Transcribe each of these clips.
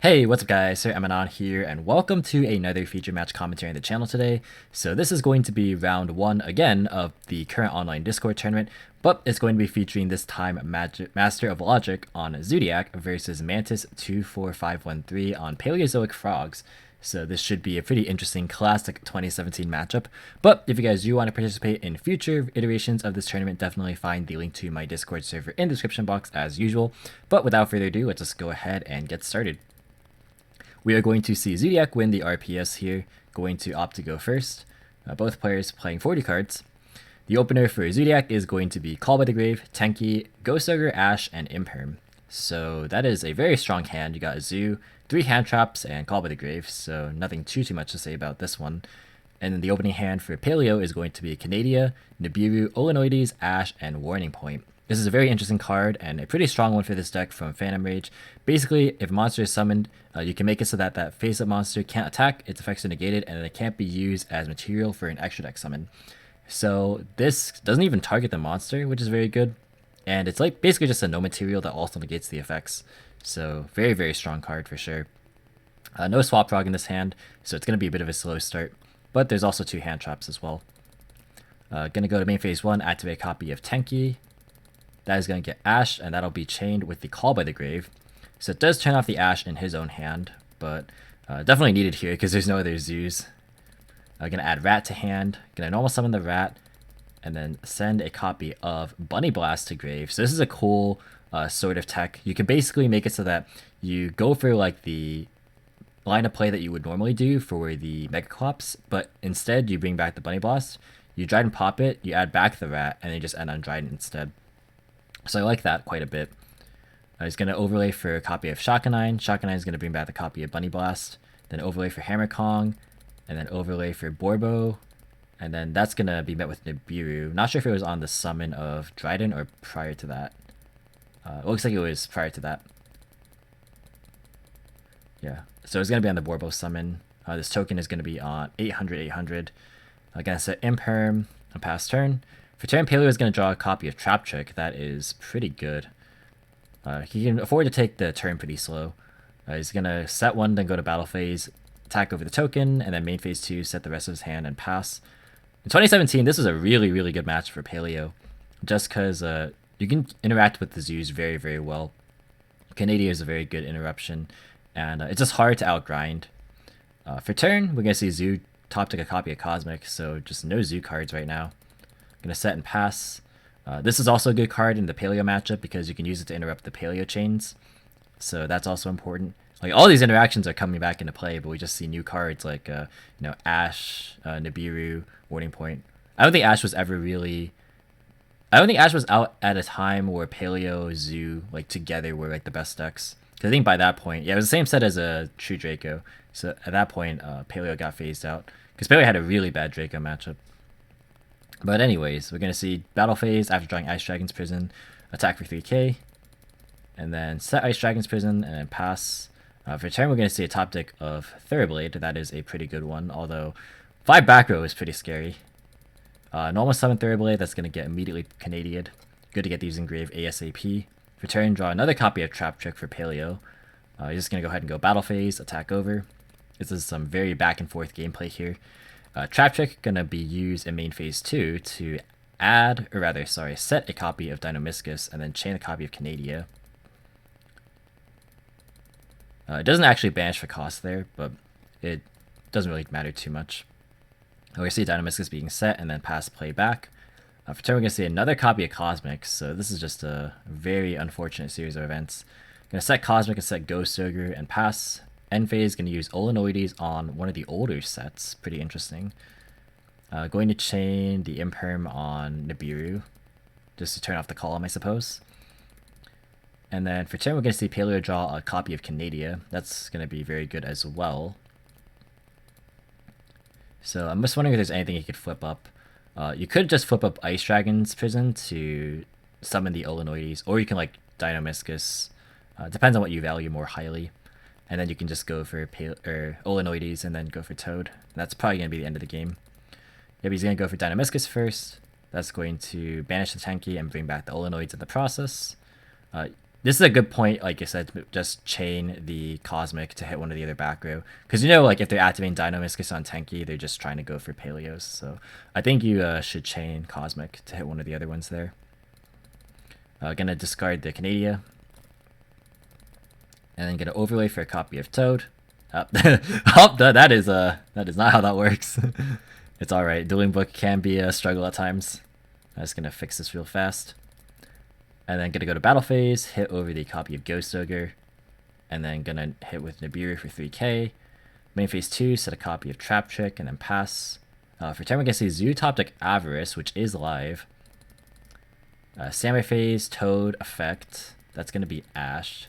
Hey, what's up guys, Sir Emanon here, and welcome to another feature match commentary on the channel today. So this is going to be round 1 again of the current online Discord tournament, but it's going to be featuring this time Master of Logic on Zodiac versus Mantis 24513 on Paleozoic Frogs. So this should be a pretty interesting classic 2017 matchup. But if you guys do want to participate in future iterations of this tournament, definitely find the link to my Discord server in the description box as usual. But without further ado, let's just go ahead and get started. We are going to see Zodiac win the RPS here, going to opt to go first. Both players playing 40 cards. The opener for Zodiac is going to be Call by the Grave, Tenki, Ghostogre, Ash, and Imperm. So that is a very strong hand. You got Zoo, 3 hand traps, and Call by the Grave, so nothing too much to say about this one. And then the opening hand for Paleo is going to be Canadia, Nibiru, Olenoides, Ash, and Warning Point. This is a very interesting card and a pretty strong one for this deck from Phantom Rage. Basically, if a monster is summoned, you can make it so that that face-up monster can't attack, its effects are negated, and it can't be used as material for an extra deck summon. So this doesn't even target the monster, which is very good. And it's like basically just a no material that also negates the effects. So very, very strong card for sure. No swap frog in this hand, so it's going to be a bit of a slow start. But there's also 2 hand traps as well. Gonna go to main phase 1, activate a copy of Tenki. That is going to get Ash, and that'll be chained with the Call by the Grave. So it does turn off the Ash in his own hand, but definitely needed here because there's no other Zoos. Gonna add Rat to hand, gonna normal summon the Rat, and then send a copy of Bunny Blast to grave. So this is a cool sort of tech. You can basically make it so that you go for like the line of play that you would normally do for the Mega Clops, but instead you bring back the Bunny Blast, you Dryden pop it, you add back the Rat, and then you just end on Dryden instead. So I like that quite a bit. He's going to overlay for a copy of Shakanine. Shakanine is going to bring back the copy of Bunny Blast. Then overlay for Hammer Kong. And then overlay for Borbo. And then that's going to be met with Nibiru. Not sure if it was on the summon of Dryden or prior to that. It looks like it was prior to that. Yeah. So it's going to be on the Borbo summon. This token is going to be on 800. I'm going to set Imperm on pass turn. For turn, Paleo is going to draw a copy of Trap Trick. That is pretty good. He can afford to take the turn pretty slow. He's going to set 1, then go to battle phase, attack over the token, and then main phase 2, set the rest of his hand, and pass. In 2017, this was a really, really good match for Paleo, just because you can interact with the Zoos very, very well. Canadia is a very good interruption, and it's just hard to outgrind. For turn, we're going to see Zoo top deck a copy of Cosmic, so just no Zoo cards right now. Gonna set and pass. This is also a good card in the Paleo matchup because you can use it to interrupt the Paleo chains. So that's also important. Like all these interactions are coming back into play, but we just see new cards like Ash, Nibiru, Warning Point. I don't think Ash was ever really. I don't think Ash was out at a time where Paleo, Zoo, like together were like the best decks. Because I think by that point, yeah, it was the same set as a True Draco. So at that point, Paleo got phased out because Paleo had a really bad Draco matchup. But anyways, we're going to see battle phase after drawing Ice Dragon's Prison, attack for 3k, and then set Ice Dragon's Prison, and then pass. For turn, we're going to see a top deck of Thoroughblade. That is a pretty good one, although 5 back row is pretty scary. Normal summon Thoroughblade, that's going to get immediately Canadia'd. Good to get these engraved ASAP. For turn, draw another copy of Trap Trick for Paleo. You're just going to go ahead and go battle phase, attack over. This is some very back and forth gameplay here. Trap Trick gonna be used in main phase 2 to set a copy of Deinonymiscus and then chain a copy of Canadia. It doesn't actually banish for cost there, but it doesn't really matter too much. We're gonna see Deinonymiscus being set and then pass play back. For turn, we're gonna see another copy of Cosmic, so this is just a very unfortunate series of events. Gonna set Cosmic and set Ghostogre and pass. End phase going to use Olenoides on one of the older sets. Pretty interesting. Going to chain the Imperm on Nibiru, just to turn off the column, I suppose. And then for turn, we're going to see Paleo draw a copy of Canadia. That's going to be very good as well. So I'm just wondering if there's anything you could flip up. You could just flip up Ice Dragon's Prison to summon the Olenoides, or you can like Deinonymiscus. Depends on what you value more highly. And then you can just go for Olenoides and then go for Toad. That's probably going to be the end of the game. Yep, he's going to go for Deinonymiscus first. That's going to banish the Tenki and bring back the Olenoides in the process. This is a good point, like I said, to just chain the Cosmic to hit one of the other back row. Because you know, like if they're activating Dynamiscus on Tenki, they're just trying to go for Paleos. So I think you should chain Cosmic to hit one of the other ones there. Gonna discard the Canadia. And then gonna overlay for a copy of Toad. That is not how that works. It's alright. Dueling Book can be a struggle at times. I'm just gonna fix this real fast. And then gonna go to battle phase, hit over the copy of Ghost Ogre, and then gonna hit with Nibiru for 3k. Main phase 2, set a copy of Trap Trick, and then pass. For turn, we're gonna see Zoo Deck Avarice, which is live. Samurai phase, Toad, effect. That's gonna be Ash.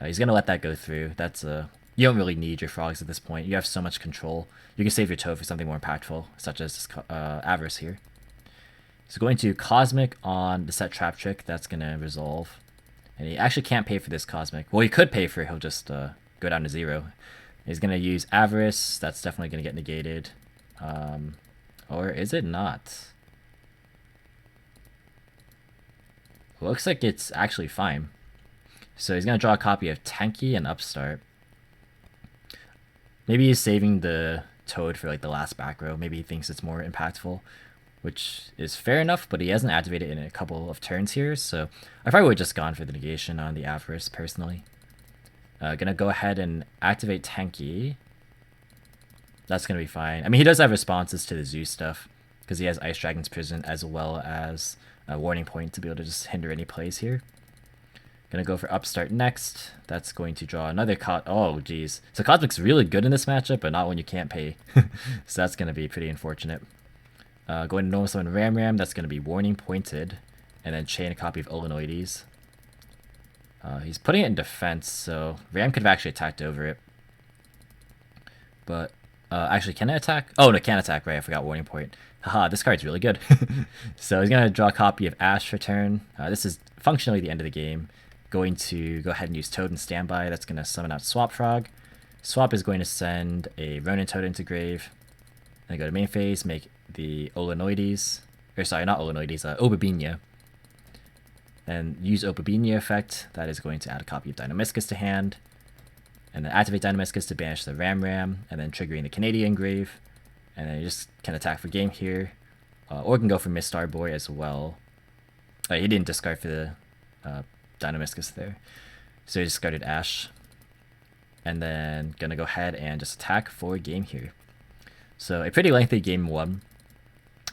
He's gonna let that go through. That's you don't really need your frogs at this point. You have so much control. You can save your Toad for something more impactful, such as Avarice here. So going to Cosmic on the set Trap Trick, that's going to resolve. And he actually can't pay for this Cosmic. Well, he could pay for it, he'll just go down to 0. He's going to use Avarice, that's definitely going to get negated. Or is it not? Looks like it's actually fine. So he's going to draw a copy of Tenki and Upstart. Maybe he's saving the Toad for like the last back row. Maybe he thinks it's more impactful, which is fair enough, but he hasn't activated it in a couple of turns here, so I probably would have just gone for the negation on the Avarice, personally. Gonna go ahead and activate Tenki. That's gonna be fine. I mean, he does have responses to the Zoo stuff, because he has Ice Dragon's Prison as well as a Warning Point to be able to just hinder any plays here. Gonna go for Upstart next. That's going to draw another oh, geez. So Cosmic's really good in this matchup, but not when you can't pay. So that's gonna be pretty unfortunate. Going to normal summon Ram, that's going to be Warning Pointed, and then chain a copy of Olenoides. He's putting it in defense, so Ram could have actually attacked over it. But, actually, can it attack? Oh, no, it can't attack, right, I forgot Warning Point. Haha, this card's really good. So he's going to draw a copy of Ash for turn. This is functionally the end of the game. Going to go ahead and use Toad in standby, that's going to summon out Swap Frog. Swap is going to send a Ronin Toad into grave. Then go to main phase, make the Olenoides, or sorry, not Olenoides, Obabinia. And use Obabinia effect, that is going to add a copy of Dynamiscus to hand. And then activate Dynamiscus to banish the Ram, and then triggering the Canadian Grave. And then you just can attack for game here. Or can go for Miss Starboy as well. He didn't discard for the Dynamiscus there. So he discarded Ash. And then gonna go ahead and just attack for game here. So a pretty lengthy game 1.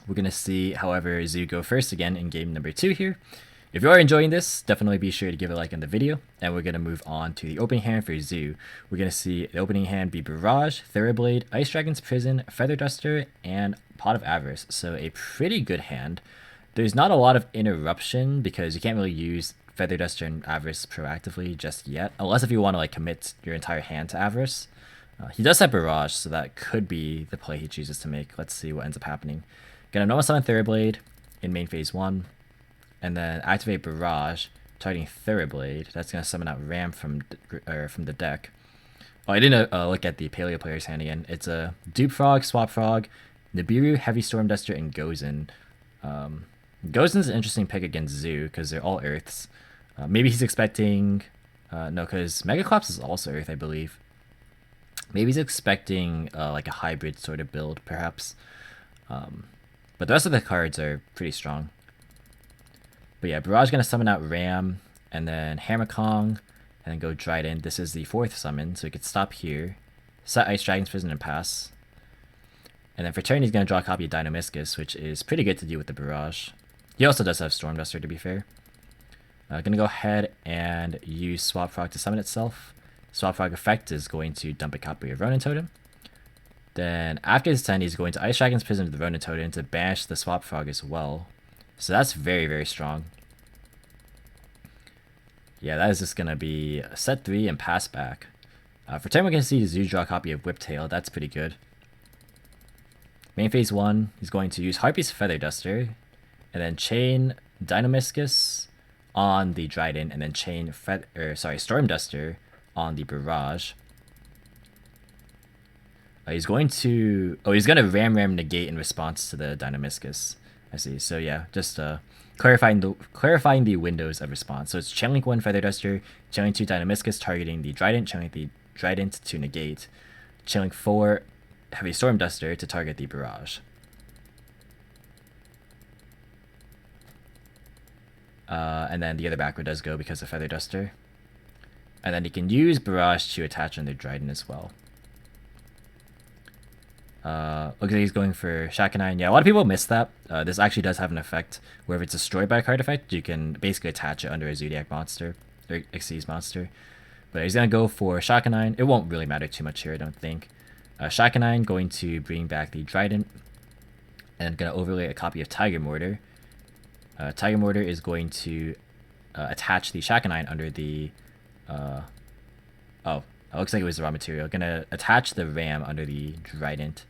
We're going to see, however, Zoo go first again in game number 2 here. If you are enjoying this, definitely be sure to give a like on the video. And we're going to move on to the opening hand for Zoo. We're going to see the opening hand be Barrage, Therablade, Ice Dragon's Prison, Feather Duster, and Pot of Avarice. So a pretty good hand. There's not a lot of interruption because you can't really use Feather Duster and Avarice proactively just yet. Unless if you want to like commit your entire hand to Avarice. He does have Barrage, so that could be the play he chooses to make. Let's see what ends up happening. Gonna normal summon Therablade in main phase 1, and then activate Barrage, targeting Therablade. That's gonna summon out Ram from the deck. Oh, I didn't look at the Paleo player's hand again. It's a Dupe Frog, Swap Frog, Nibiru, Heavy Storm Duster, and Gozen. Gozen's an interesting pick against Zoo because they're all Earths. Maybe he's expecting no, because Megaclops is also Earth, I believe. Maybe he's expecting like a hybrid sort of build, perhaps. But the rest of the cards are pretty strong. But yeah, Barrage going to summon out Ram, and then Hammer Kong, and then go Dryden. This is the 4th summon, so we could stop here, set Ice Dragon's Prison and pass. And then for turn, he's going to draw a copy of Dynamiscus, which is pretty good to deal with the Barrage. He also does have Storm Duster, to be fair. Going to go ahead and use Swap Frog to summon itself. Swap Frog effect is going to dump a copy of Ronin Totem. Then after his turn, he's going to Ice Dragon's Prison to the Ronin Totem to banish the Swap Frog as well. So that's very, very strong. Yeah, that is just going to be set 3 and pass back. For turn, we're going to see Zoo draw a copy of Whiptail. That's pretty good. Main phase 1, he's going to use Harpy's Feather Duster, and then chain Dynamiscus on the Dryden, and then chain Storm Duster on the Barrage. He's going to Ram negate in response to the Dynamiscus. I see. So yeah, just clarifying the windows of response. So it's channeling 1 Feather Duster, channeling 2 Dynamiscus targeting the Trident, channeling the Trident to negate, channeling 4 Heavy Storm Duster to target the Barrage. And then the other backward does go because of Feather Duster. And then you can use Barrage to attach on the Trident as well. Looks like he's going for Shakanine. Yeah, a lot of people miss that. This actually does have an effect where if it's destroyed by a card effect, you can basically attach it under a Zodiac monster, or Xyz monster. But he's going to go for Shakanine. It won't really matter too much here, I don't think. Shakanine going to bring back the Trident, and going to overlay a copy of Tiger Mortar. Tiger Mortar is going to attach the Shakanine under the... oh, it looks like it was the raw material. Gonna attach the Ram under the Trident.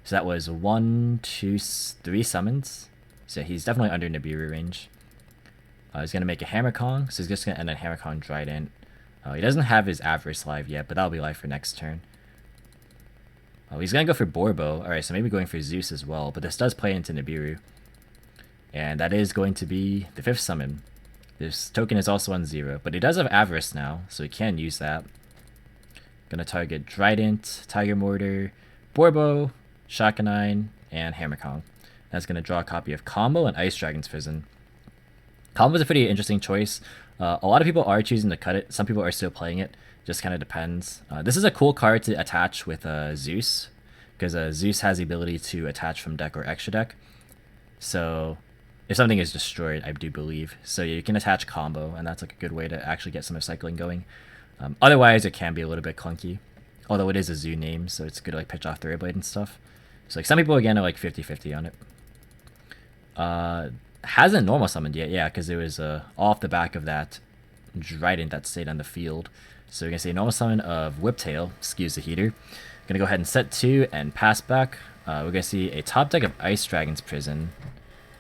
So that was 1, 2, 3 summons. So he's definitely under Nibiru range. He's gonna make a Hammer Kong, so he's just gonna end on Hammer Kong Trident. He doesn't have his Avarice live yet, but that'll be live for next turn. He's gonna go for Borbo. Alright, so maybe going for Zeus as well, but this does play into Nibiru. And that is going to be the 5th summon. This token is also on 0, but he does have Avarice now, so he can use that. Gonna target Trident, Tiger Mortar, Borbo, Shakanine, and Hammer Kong. That's gonna draw a copy of Combo and Ice Dragon's Prison. Combo is a pretty interesting choice. A lot of people are choosing to cut it. Some people are still playing it. Just kind of depends. This is a cool card to attach with Zeus, because Zeus has the ability to attach from deck or extra deck. So if something is destroyed, I do believe. So you can attach Combo, and that's like a good way to actually get some recycling going. Otherwise, it can be a little bit clunky. Although it is a Zoo name, so it's good to like pitch off Third Blade and stuff. So like some people again are like 50-50 on it. Hasn't normal summoned yet, yeah, because it was off the back of that Trident that stayed on the field. So we're gonna say normal summon of Whiptail, excuse the heater. Gonna go ahead and set 2 and pass back. We're gonna see a top deck of Ice Dragon's Prison.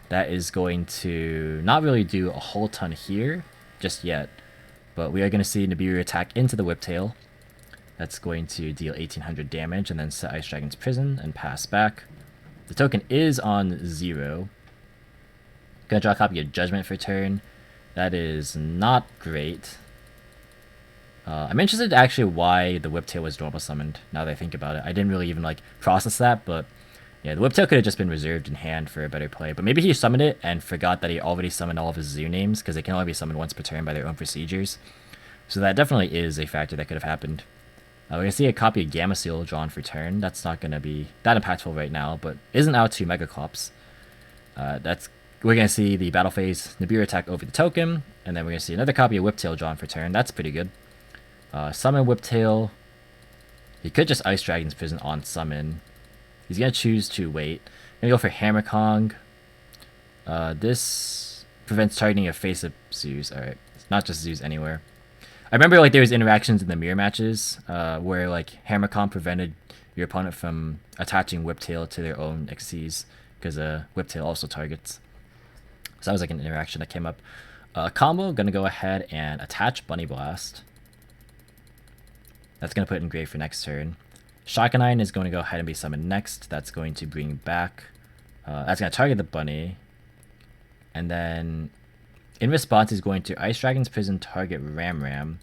That is going to not really do a whole ton here just yet. But we are going to see Nibiru attack into the Whiptail. That's going to deal 1800 damage and then set Ice Dragon's Prison and pass back. The token is on 0. Gonna draw a copy of Judgment for turn. That is not great. I'm interested actually why the Whiptail was normal summoned, now that I think about it. I didn't really even like process that, but yeah, the Whiptail could have just been reserved in hand for a better play. But maybe he summoned it and forgot that he already summoned all of his Zoo names, because they can only be summoned once per turn by their own procedures. So that definitely is a factor that could have happened. We're going to see a copy of Gamma Seal drawn for turn. That's not going to be that impactful right now, but isn't out to Megaclops. We're going to see the battle phase Nibiru attack over the token, and then we're going to see another copy of Whiptail drawn for turn. That's pretty good. Summon Whiptail. He could just Ice Dragon's Prison on summon. He's going to choose to wait. Going to go for Hammer Kong. This prevents targeting a face of Zeus. Alright, it's not just Zeus anywhere. I remember like there was interactions in the mirror matches where like Hammer Kong prevented your opponent from attaching Whiptail to their own Xyz, because Whiptail also targets. So that was like an interaction that came up. Combo, going to go ahead and attach Bunny Blast. That's going to put it in grave for next turn. Shakanine is going to go ahead and be summoned next. That's going to bring back... that's going to target the bunny. And then in response, he's going to Ice Dragon's Prison target Ram.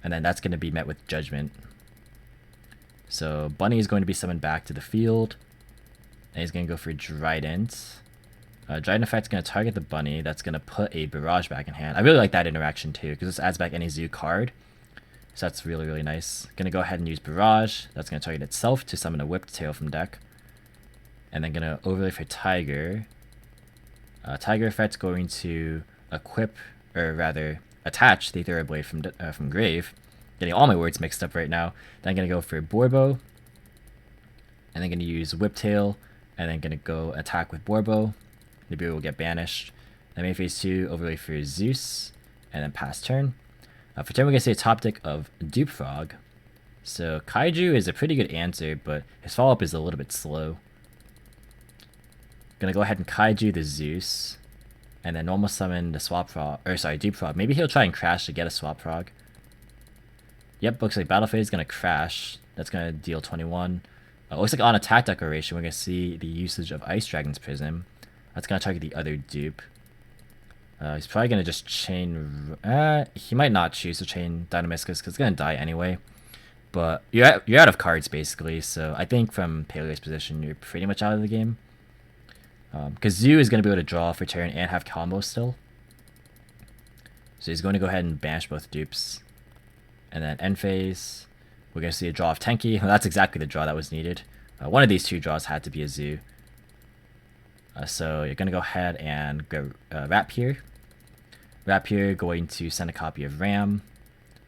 And then that's going to be met with Judgment. So Bunny is going to be summoned back to the field. And he's going to go for Trident. Trident effect is going to target the bunny. That's going to put a Barrage back in hand. I really like that interaction too, because this adds back any Zoo card. So that's really, really nice. Gonna go ahead and use Barrage. That's gonna target itself to summon a Whiptail from deck. And then gonna overlay for Tiger. Tiger effect's going to equip, or rather, attach the Third Blade from grave. Getting all my words mixed up right now. Then gonna go for Borbo. And then gonna use Whiptail. And then gonna go attack with Borbo. Nibiru will get banished. Then main phase 2, overlay for Zeus. And then pass turn. For turn, we're going to see a top deck of Dupe Frog. So Kaiju is a pretty good answer, but his follow-up is a little bit slow. Gonna go ahead and Kaiju the Zeus. And then normal summon the Swap Frog, or sorry, Dupe Frog. Maybe he'll try and crash to get a Swap Frog. Yep, looks like Battle Phase is going to crash. That's going to deal 21. Looks like on attack declaration, we're going to see the usage of Ice Dragon's Prism. That's going to target the other dupe. He's probably going to just chain... he might not choose to chain Dynamiscus because it's going to die anyway. But you're out of cards, basically. So I think from Paleo's position, you're pretty much out of the game. Because Zoo is going to be able to draw for turn and have combos still. So he's going to go ahead and banish both dupes. And then end phase, we're going to see a draw of Tenki. Well, that's exactly the draw that was needed. One of these two draws had to be a Zoo. So you're going to go ahead and go Wrap here. Wrap here, going to send a copy of Ram.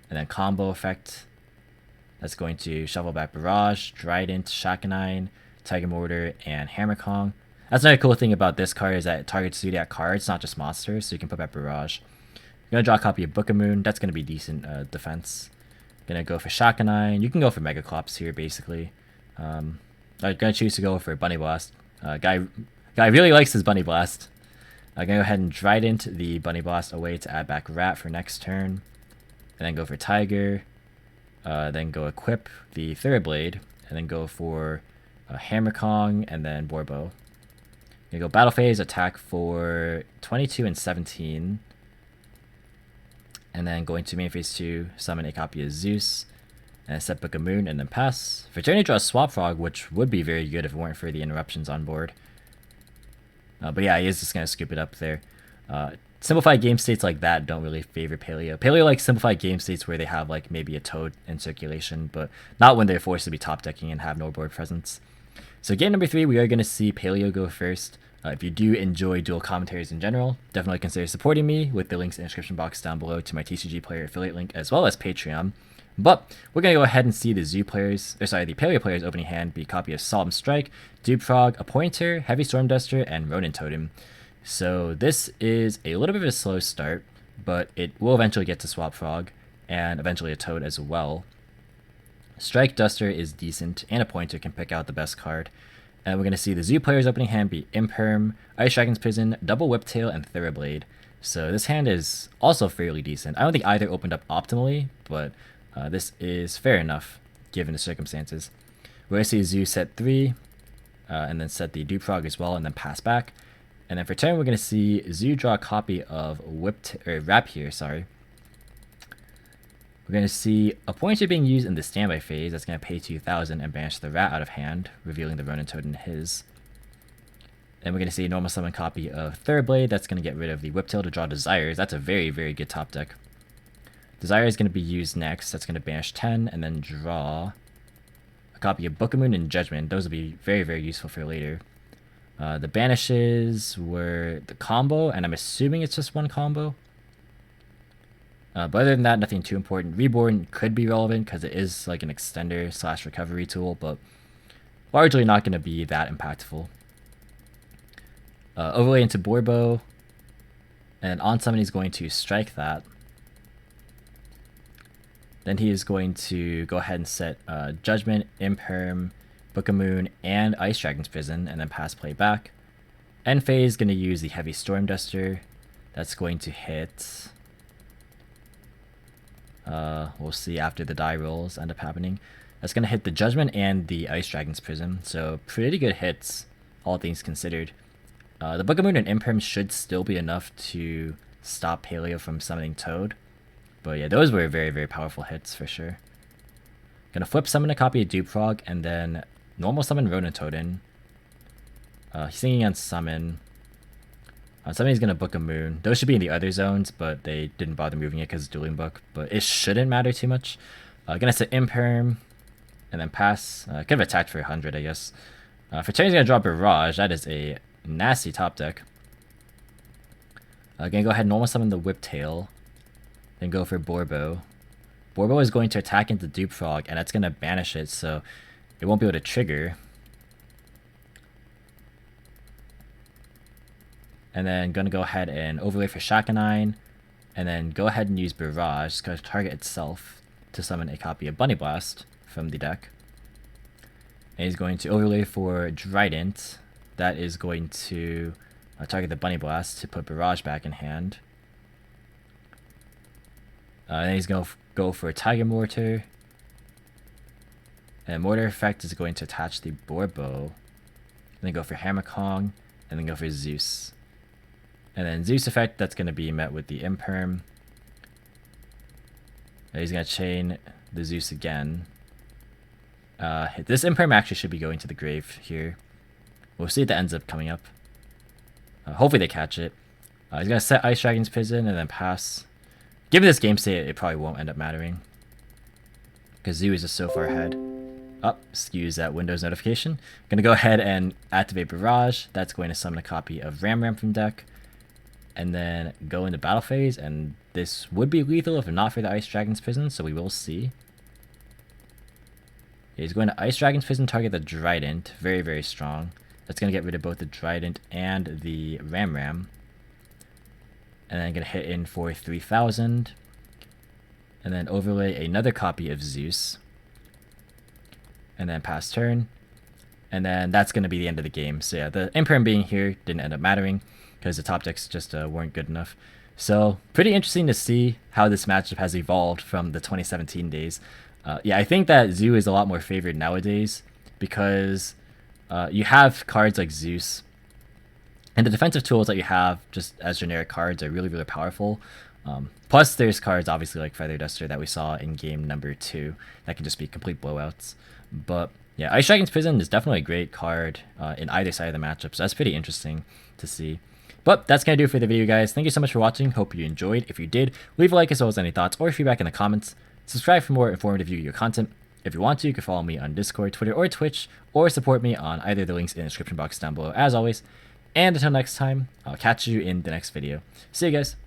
And then combo effect. That's going to shuffle back Barrage, Trident, Shakanine, Tiger Mortar, and Hammer Kong. That's another cool thing about this card is that it targets Zodiac cards, not just monsters, so you can put back Barrage. You're going to draw a copy of Book of Moon. That's going to be decent defense. Going to go for Shakanine. You can go for Megaclops here, basically. I'm going to choose to go for Bunny Blast. Guy really likes his Bunny Blast. I'm going to go ahead and Trident the Bunny Blast away to add back Rat for next turn. And then go for Tiger. Then go equip the Third Blade. And then go for Hammer Kong and then Borbo. Gonna go Battle Phase, attack for 22 and 17. And then going to main phase 2, summon a copy of Zeus. And set Book of Moon and then pass. For turn, you draw a Swap Frog, which would be very good if it weren't for the interruptions on board. But yeah, he is just going to scoop it up there. Simplified game states like that don't really favor Paleo. Paleo likes simplified game states where they have like maybe a Toad in circulation, but not when they're forced to be top decking and have no board presence. So game number 3, we are going to see Paleo go first. If you do enjoy dual commentaries in general, definitely consider supporting me with the links in the description box down below to my TCG player affiliate link as well as Patreon. But we're going to go ahead and see the the Paleo players opening hand be a copy of Solemn Strike, Dupe Frog, a Pointer, Heavy Storm Duster, and Ronin Totem. So this is a little bit of a slow start, but it will eventually get to Swap Frog, and eventually a Toad as well. Strike Duster is decent, and a Pointer can pick out the best card. And we're going to see the Zoo players opening hand be Imperm, Ice Dragon's Prison, Double Whiptail, and Thoroughblade. So this hand is also fairly decent. I don't think either opened up optimally, but this is fair enough given the circumstances. We're going to see Zoo set 3, and then set the Dupe Frog as well, and then pass back. And then for turn, we're going to see Zoo draw a copy of Wrap here, sorry. We're going to see a Pointer being used in the standby phase. That's going to pay 2,000 and banish the Rat out of hand, revealing the Ronin Toad in his. Then we're going to see a normal summon copy of Third Blade. That's going to get rid of the Whiptail to draw Desires. That's a very, very good top deck. Desire is going to be used next. That's going to banish 10 and then draw a copy of Book of Moon and Judgment. Those will be very, very useful for later. The banishes were the combo, and I'm assuming it's just one combo. But other than that, nothing too important. Reborn could be relevant because it is like an extender / recovery tool, but largely not going to be that impactful. Overlay into Borbo, and on summon he's going to strike that. Then he is going to go ahead and set Judgment, Imperm, Book of Moon, and Ice Dragon's Prison, and then pass play back. End phase going to use the Heavy Storm Duster. That's going to hit... we'll see after the die rolls end up happening. That's going to hit the Judgment and the Ice Dragon's Prism, so pretty good hits, all things considered. The Book of Moon and Imperm should still be enough to stop Paleo from summoning Toad. But yeah, those were very, very powerful hits for sure. Gonna flip summon a copy of Dupe Frog and then normal summon Ronin Toad in. He's thinking on summon. Somebody's gonna Book a Moon. Those should be in the other zones, but they didn't bother moving it because it's Dueling Book. But it shouldn't matter too much. Gonna set Imperm and then pass. Could have attacked for 100, I guess. For turn, he's gonna draw Barrage. That is a nasty top deck. Gonna go ahead and normal summon the Whiptail. Then go for Borbo. Borbo is going to attack into Dupe Frog, and that's gonna banish it, so it won't be able to trigger. And then gonna go ahead and overlay for Shakanine, and then go ahead and use Barrage to target itself to summon a copy of Bunny Blast from the deck. And he's going to overlay for Trident. That is going to target the Bunny Blast to put Barrage back in hand. And then he's going to go for Tiger Mortar. And Mortar effect is going to attach the Borbo. And then go for Hammer Kong. And and then go for Zeus. And then Zeus effect, that's going to be met with the Imperm. He's going to chain the Zeus again. This Imperm actually should be going to the grave here. We'll see if that ends up coming up. Hopefully they catch it. He's going to set Ice Dragon's Prison and then pass. Given this game state, it probably won't end up mattering, because Zoo is just so far ahead. Excuse that Windows notification. Going to go ahead and activate Barrage. That's going to summon a copy of Ram from deck. And then go into battle phase, and this would be lethal if not for the Ice Dragon's Prison, so we will see. He's going to Ice Dragon's Prison, target the Trident. Very, very strong. That's going to get rid of both the Trident and the Ram. And then going to hit in for 3,000. And then overlay another copy of Zeus. And then pass turn. And then that's going to be the end of the game. So yeah, the Imperm being here didn't end up mattering, because the top decks just weren't good enough. So pretty interesting to see how this matchup has evolved from the 2017 days. Yeah, I think that Zoo is a lot more favored nowadays, because you have cards like Zeus, and the defensive tools that you have just as generic cards are really, really powerful. Plus there's cards obviously like Feather Duster that we saw in game number 2 that can just be complete blowouts. But yeah, Ice Dragon's Prison is definitely a great card in either side of the matchup, so that's pretty interesting to see. But that's going to do it for the video, guys. Thank you so much for watching. Hope you enjoyed. If you did, leave a like as well as any thoughts or feedback in the comments. Subscribe for more informative Yu-Gi-Oh content. If you want to, you can follow me on Discord, Twitter, or Twitch, or support me on either of the links in the description box down below as always. And until next time, I'll catch you in the next video. See you guys.